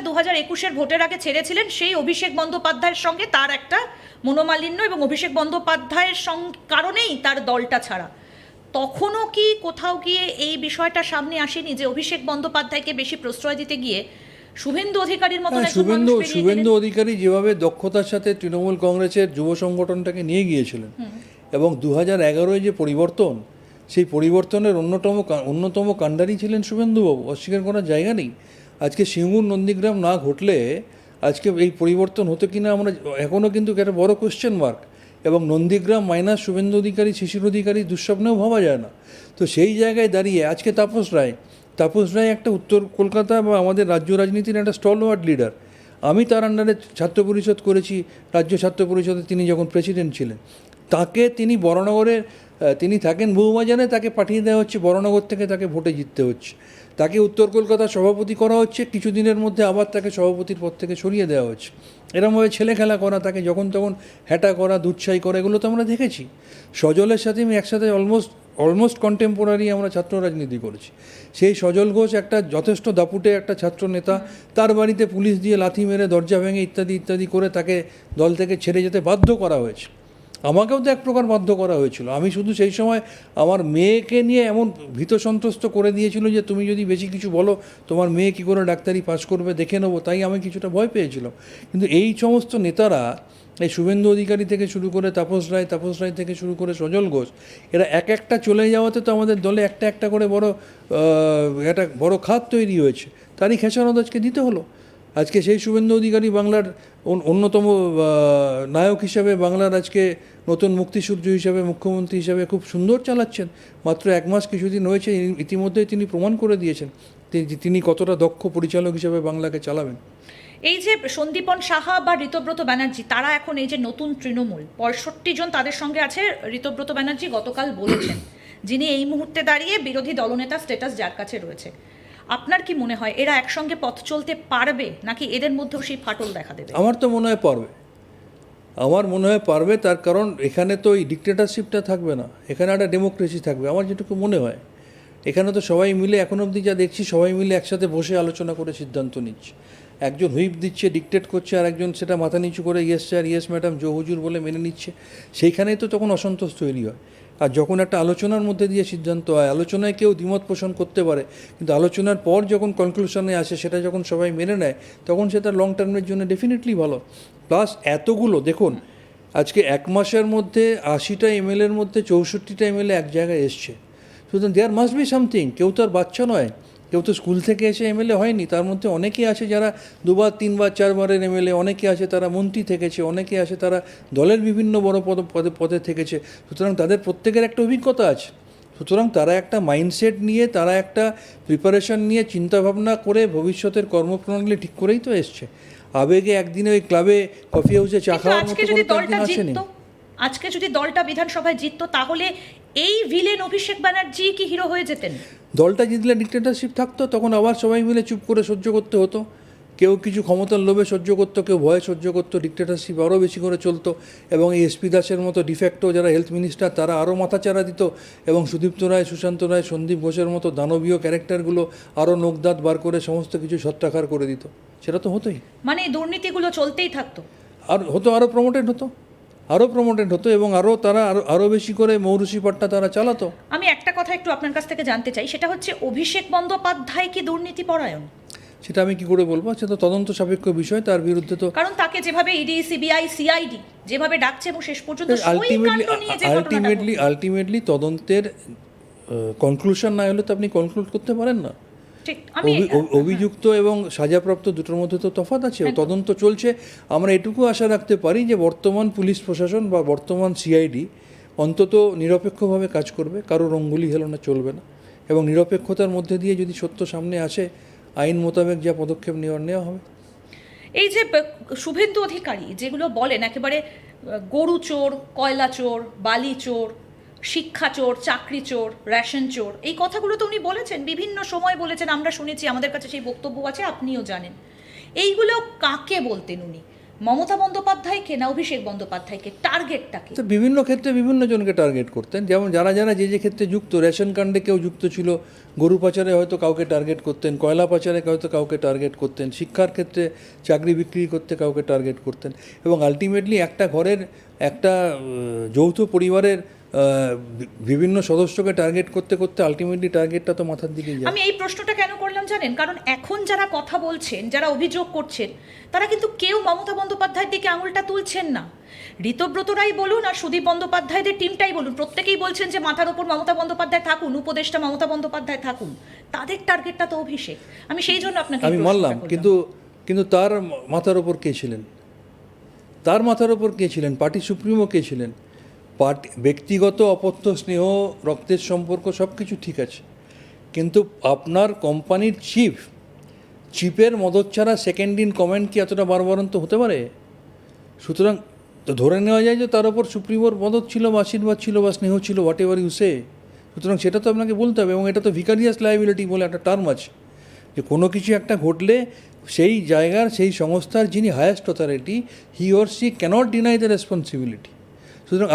আচ্ছা 2021-এর ভোটের আগে ছেড়েছিলেন, সেই অভিষেক বন্দ্যোপাধ্যায়ের সঙ্গে তার একটা মনোমালিন্য এবং অভিষেক বন্দ্যোপাধ্যায়ের কারণেই তার দলটা ছাড়া। তখনও কি কোথাও গিয়ে এই বিষয়টা সামনে আসেনি যে অভিষেক বন্দ্যোপাধ্যায়কে বেশি প্রশ্রয় দিতে গিয়ে শুভেন্দু অধিকারীর মতন একজন মানুষ বেরিয়ে গেলেন? শুভেন্দু অধিকারী যেভাবে দক্ষতার সাথে তৃণমূল কংগ্রেসের যুব সংগঠনটাকে নিয়ে গিয়েছিলেন এবং 2011-য় যে পরিবর্তন, সেই পরিবর্তনের অন্যতম কাণ্ডারি ছিলেন শুভেন্দুবাবু, অস্বীকার করার জায়গা নেই। আজকে সিঙ্গুর নন্দীগ্রাম না ঘটলে আজকে এই পরিবর্তন হতো কিনা আমরা এখনও কিন্তু একটা বড় কোশ্চেন মার্ক। এবং নন্দীগ্রাম মাইনাস শুভেন্দু অধিকারী, শিশির অধিকারী দুঃস্বপ্নেও ভাবা যায় না। তো সেই জায়গায় দাঁড়িয়ে আজকে তাপস রায় একটা উত্তর কলকাতা বা আমাদের রাজ্য রাজনীতির একটা স্টলওয়ার্ড লিডার। আমি তার আন্ডারে ছাত্র পরিষদ করেছি, রাজ্য ছাত্র পরিষদে তিনি যখন প্রেসিডেন্ট ছিলেন। তাকে তিনি বরানগরের, তিনি থাকেন বহুবাজারে, তাকে পাঠিয়ে দেওয়া হচ্ছে বরানগর থেকে, তাকে ভোটে জিততে হচ্ছে। তাকে উত্তর কলকাতার সভাপতি করা হচ্ছে, কিছুদিনের মধ্যে আবার তাকে সভাপতির পদ থেকে সরিয়ে দেওয়া হচ্ছে। এরমভাবে ছেলে খেলা করা, তাকে যখন তখন হ্যাটা করা, দুধছাই করা, এগুলো তো আমরা দেখেছি। সজলের সাথে আমি একসাথে অলমোস্ট কন্টেম্পোরারি আমরা ছাত্র রাজনীতি করেছি। সেই সজল ঘোষ একটা যথেষ্ট দাপুটে একটা ছাত্র নেতা, তার বাড়িতে পুলিশ দিয়ে লাথি মেরে দরজা ভেঙে ইত্যাদি করে তাকে দল থেকে ছেড়ে যেতে বাধ্য করা হয়েছে। আমাকেও তো এক প্রকার বাধ্য করা হয়েছিল। আমি শুধু সেই সময় আমার মেয়েকে নিয়ে এমন ভীত সন্ত্রস্ত করে দিয়েছিল যে তুমি যদি বেশি কিছু বলো তোমার মেয়ে কী করে ডাক্তারি পাস করবে দেখে নেবো, তাই আমি কিছুটা ভয় পেয়েছিলাম। কিন্তু এই সমস্ত নেতারা, এই শুভেন্দু অধিকারী থেকে শুরু করে তাপস রায় থেকে শুরু করে সজল ঘোষ, এরা একটা চলে যাওয়াতে তো আমাদের দলে একটা করে একটা বড় খাত তৈরি হয়েছে। তারই খেসারত আজকে দিতে হলো। আজকে সেই শুভেন্দু অধিকারী বাংলার অন্যতম নায়ক হিসাবে, বাংলার আজকে নতুন মুক্তিসূর্য হিসাবে, মুখ্যমন্ত্রী হিসাবে খুব সুন্দর চালাচ্ছেন। মাত্র 1 মাস কিছুদিন হয়েছে, ইতিমধ্যেই তিনি প্রমাণ করে দিয়েছেন তিনি কতটা দক্ষ পরিচালক হিসাবে বাংলাকে চালাবেন। এই যে সন্দীপন সাহা বা ঋতব্রত ব্যানার্জি, তারা এখন এই যে নতুন তৃণমূল 65 জন তাদের সঙ্গে আছে, ঋতব্রত ব্যানার্জি গতকাল বলেছেন, যিনি এই মুহূর্তে দাঁড়িয়ে বিরোধী দলনেতা স্ট্যাটাস যার কাছে রয়েছে। আপনার কি মনে হয় এরা একসঙ্গে পথ চলতে পারবে, নাকি এদের মধ্যেও সেই ফাটল দেখা দেবে? আমার মনে হয় পারবে। তার কারণ এখানে তো এই ডিক্টেটরশিপটা থাকবে না, এখানে একটা ডেমোক্রেসি থাকবে আমার যেটুকু মনে হয়। এখানে তো সবাই মিলে, এখন অবধি যা দেখছি, সবাই মিলে একসাথে বসে আলোচনা করে সিদ্ধান্ত নিচ্ছে। একজন হুইপ দিচ্ছে, ডিক্টেট করছে, আর একজন সেটা মাথা নিচু করে ইয়েস স্যার, ইয়েস ম্যাডাম, জো হুজুর বলে মেনে নিচ্ছে। সেইখানেই তো তখন অসন্তোষ তৈরি হয়। আর যখন একটা আলোচনার মধ্যে দিয়ে সিদ্ধান্ত হয়, আলোচনায় কেউ দ্বিমত পোষণ করতে পারে, কিন্তু আলোচনার পর যখন কনক্লুশনে আসে, সেটা যখন সবাই মেনে নেয়, তখন সেটা লং টার্মের জন্য ডেফিনেটলি ভালো। প্লাস এতগুলো দেখুন, আজকে 1 মাসের মধ্যে 80টা এমএলএর মধ্যে 64টা এমএলএ এক জায়গায় এসছে। সুতরাং দেয়ার মাস্ট বি সামথিং। কেউ তো আর বাচ্চা নয়, কেউ তো স্কুল থেকে এসে এমএলএ হয়নি। তার মধ্যে অনেকেই আছে যারা 2বার 3বার 4বারের এমএলএ, অনেকে আছে তারা মন্ত্রী থেকেছে, অনেকে আছে তারা দলের বিভিন্ন বড় পদে থেকেছে। সুতরাং তাদের প্রত্যেকের একটা অভিজ্ঞতা আছে। সুতরাং তারা একটা মাইন্ডসেট নিয়ে, তারা একটা প্রিপারেশন নিয়ে, চিন্তাভাবনা করে ভবিষ্যতের কর্মপ্রণালী ঠিক করেই তো এসছে। আবেগে একদিনে ওই ক্লাবে কফি হাউসে চা খাওয়ার মতো করে তো একদিন আসেনি। আজকে যদি দলটা বিধানসভায় জিততো, তাহলে এই ভিলেন অভিষেক ব্যানার্জি কি হিরো হয়ে যেতেন? দলটা জিতলে ডিক্টেটরশিপ থাকতো, তখন আবার সবাই মিলে চুপ করে সহ্য করতে হতো। কেউ কিছু ক্ষমতার লোভে সহ্য করতো, কেউ ভয়ে সহ্য করতো, ডিক্টেটরশিপ আরও বেশি করে চলতো। এবং এই এসপি দাসের মতো ডিফ্যাক্টো যারা হেলথ মিনিস্টার, তারা আরও মাথাচাড়া দিত। এবং সুদীপ্ত রায়, সুশান্ত রায়, সন্দীপ ঘোষের মতো দানবীয় ক্যারেক্টারগুলো আরও নখদাঁত বার করে সমস্ত কিছু ছত্রাখার করে দিত। সেটা তো হতোই, মানে এই দুর্নীতিগুলো চলতেই থাকতো, আর আরও প্রমোটেড হতো এবং তারা আরও বেশি করে মৌরুষি পাট্টা তারা চালাতো। আমি একটা কথা একটু আপনার কাছ থেকে জানতে চাই, সেটা হচ্ছে অভিষেক বন্দ্যোপাধ্যায় কি দুর্নীতি পরায়ণ? সেটা আমি কি করে বলবো, সেটা তদন্ত সাপেক্ষ বিষয়। তার বিরুদ্ধে তো, কারণ তাকে যেভাবে ইডি, সিবিআই, সিআইডি যেভাবে ডাকছে এবং শেষ পর্যন্ত আলটিমেটলি তদন্তের কনক্লুশন না হলে তো আপনি কনক্লুড করতে পারেন না। অভিযুক্ত এবং সাজাপ্রাপ্ত দুটোর মধ্যে তো তফাৎ আছে। তদন্ত চলছে। আমরা এটুকু আশা রাখতে পারি যে বর্তমান পুলিশ প্রশাসন বা বর্তমান সিআইডি অন্তত নিরপেক্ষভাবে কাজ করবে, কারোর অঙ্গুলি হেলনা চলবে না, এবং নিরপেক্ষতার মধ্যে দিয়ে যদি সত্য সামনে আসে, আইন মোতাবেক যা পদক্ষেপ নেওয়া হবে। এই যে শুভেন্দু অধিকারী যেগুলো বলেন, একেবারে গরু চোর, কয়লা চোর, বালি চোর, শিক্ষা চোর, চাকরি চোর, রেশন চোর, এই কথাগুলো তো উনি বলেছেন, বিভিন্ন সময় বলেছেন, আমরা শুনেছি, আমাদের কাছে সেই বক্তব্য আছে, আপনিও জানেন। এইগুলো কাকে বলতেন উনি? মমতা বন্দ্যোপাধ্যায়কে না অভিষেক বন্দ্যোপাধ্যায়কে, টার্গেটটা কি? তো বিভিন্ন ক্ষেত্রে বিভিন্ন জনকে টার্গেট করতেন, যেমন যারা যারা যে যে ক্ষেত্রে যুক্ত, রেশন কাণ্ডে কেউ যুক্ত ছিল, গরু পাচারে হয়তো কাউকে টার্গেট করতেন, কয়লা পাচারে হয়তো কাউকে টার্গেট করতেন, শিক্ষার ক্ষেত্রে চাকরি বিক্রি করতে কাউকে টার্গেট করতেন, এবং আলটিমেটলি একটা ঘরের একটা যৌথ পরিবারের বিভিন্ন সদস্যকে টার্গেট করতে করতে আলটিমেটলি টার্গেটটা তো মাথার দিকেই যায়। আমি এই প্রশ্নটা কেন করলাম জানেন? কারণ এখন যারা কথা বলছেন, যারা অভিযোগ করছেন, তারা কিন্তু কেউ মমতা বন্দ্যোপাধ্যায়ের দিকে আঙুলটা তুলছেন না। ঋতব্রত রায় বলুন আর সুদীপ বন্দ্যোপাধ্যায়দের টিমটাই বলুন, প্রত্যেকেই বলছেন যে মাথার ওপর মমতা বন্দ্যোপাধ্যায় থাকুন, উপদেষ্টা মমতা বন্দ্যোপাধ্যায় থাকুন। তাদের টার্গেটটা তো অভিষেক। আমি সেই জন্য আপনাকে আমি মানলাম, কিন্তু তার মাথার ওপর কে ছিলেন? তার মাথার ওপর কে ছিলেন? পার্টি সুপ্রিমো কে ছিলেন? পার্টি ব্যক্তিগত অপত্য, স্নেহ, রক্তের সম্পর্ক সব কিছু ঠিক আছে, কিন্তু আপনার কোম্পানির চিফের মদত ছাড়া সেকেন্ড ইন কমেন্ট কি এতটা বারবারন্ত হতে পারে? সুতরাং তো ধরে নেওয়া যায় যে তার ওপর সুপ্রিমোর মদত ছিল বা আশীর্বাদ ছিল বা স্নেহ ছিল, হোয়াট এভার ইউ সে। সুতরাং সেটা তো আপনাকে বলতে হবে, এবং এটা তো ভিকারিয়াস লায়াবিলিটি বলে একটা টার্ম আছে, যে কোনো কিছু একটা ঘটলে সেই জায়গার সেই সংস্থার যিনি highest authority, he or she cannot deny the responsibility. সুতরাং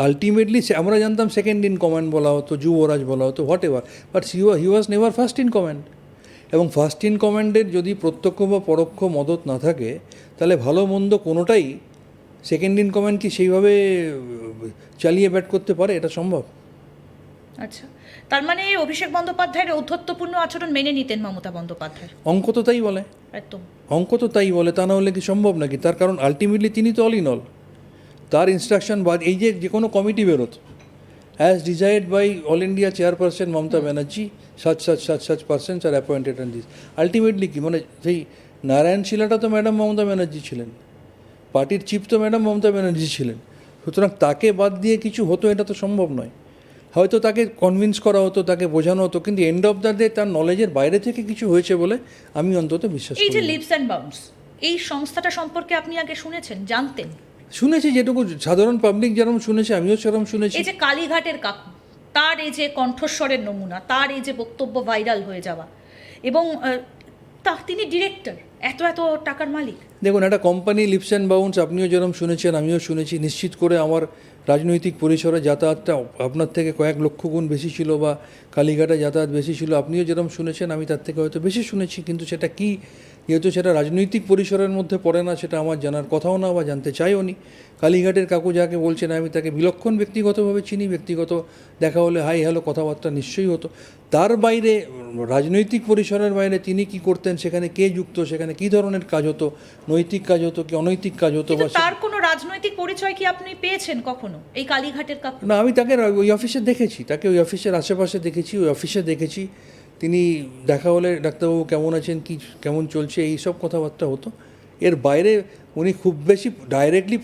আলটিমেটলি আমরা জানতাম সেকেন্ড ইন কমান্ড বলা হতো, যুবরাজ বলা হতো, what ever, but he was never first in command. এবং ফার্স্ট ইন কমান্ডের যদি প্রত্যক্ষ বা পরোক্ষ মদত না থাকে, তাহলে ভালো মন্দ কোনোটাই সেকেন্ড ইন কমান্ড কি সেইভাবে চালিয়ে ব্যাট করতে পারে? এটা সম্ভব? আচ্ছা, তার মানে অভিষেক বন্দ্যোপাধ্যায়ের ঔদ্ধত্যপূর্ণ আচরণ মেনে নিতেন মমতা বন্দ্যোপাধ্যায়? অঙ্ক তো তাই বলে, একদম অঙ্ক তো তাই বলে, তা না হলে কি সম্ভব নাকি? তার কারণ আলটিমেটলি তিনি তো অল ইন অল। তার ইনস্ট্রাকশন বা এই যে কোনো কমিটি বেরোতো, as decided by all India chairperson Mamata Banerjee, such persons are appointed and this. Ultimately কি মানে সেই নারায়ণ শিলাটা তো ম্যাডাম মমতা ব্যানার্জি ছিলেন, পার্টির চিফ তো ম্যাডাম মমতা ব্যানার্জি ছিলেন। সুতরাং তাকে বাদ দিয়ে কিছু হতো এটা তো সম্ভব নয়। হয়তো তাকে কনভিন্স করা হতো, তাকে বোঝানো হতো, কিন্তু এন্ড অফ দ্য ডে তার নলেজের বাইরে থেকে কিছু হয়েছে বলে আমি অন্তত বিশ্বাস এই যে করি। লিপস অ্যান্ড বাউন্স, এই সংস্থাটা সম্পর্কে আপনি আগে শুনেছেন, জানতেন? শুনেছি, যেটুকু সাধারণ পাবলিক যেরকম শুনেছে আমিও সেরকম শুনেছি। এই যে কালীঘাটের কাকু, তার এই যে কণ্ঠস্বরের নমুনা, তার এই যে বক্তব্য ভাইরাল হয়ে যাওয়া, এবং তিনি ডিরেক্টর, এত এত টাকার মালিক। দেখুন, একটা কোম্পানি লিপস অ্যান্ড বাউন্স আপনিও যেরকম শুনেছেন আমিও শুনেছি। নিশ্চিত করে আমার রাজনৈতিক পরিসরে যাতায়াতটা আপনার থেকে কয়েক লক্ষ গুণ বেশি ছিল, বা কালীঘাটে যাতায়াত বেশি ছিল, আপনিও যেরকম শুনেছেন আমি তার থেকে হয়তো বেশি শুনেছি। কিন্তু সেটা কি, যেহেতু সেটা রাজনৈতিক পরিসরের মধ্যে পড়ে না, সেটা আমার জানার কথাও না বা জানতে চাইও নি। কালীঘাটের কাকু যাকে বলছেন আমি তাকে বিলক্ষণ ব্যক্তিগতভাবে চিনি, ব্যক্তিগত দেখা হলে হাই হ্যালো কথাবার্তা নিশ্চয়ই হতো। তার বাইরে, রাজনৈতিক পরিসরের বাইরে তিনি কি করতেন, সেখানে কে যুক্ত, সেখানে কী ধরনের কাজ হতো, নৈতিক কাজ হতো কি অনৈতিক কাজ হতো, কিন্তু বা তার কোনো রাজনৈতিক পরিচয় কি আপনি পেয়েছেন কখনো এই কালীঘাটের কাকু? না, আমি তাকে ওই অফিসে দেখেছি, তাকে ওই অফিসের আশেপাশে দেখেছি, ওই অফিসে দেখেছি। তিনি দেখা হলে ডাক্তারবাবু কেমন আছেন, কি কেমন চলছে, এই সব কথাবার্তা হতো। এর বাইরে উনি খুব বেশি ডাইরেক্টলি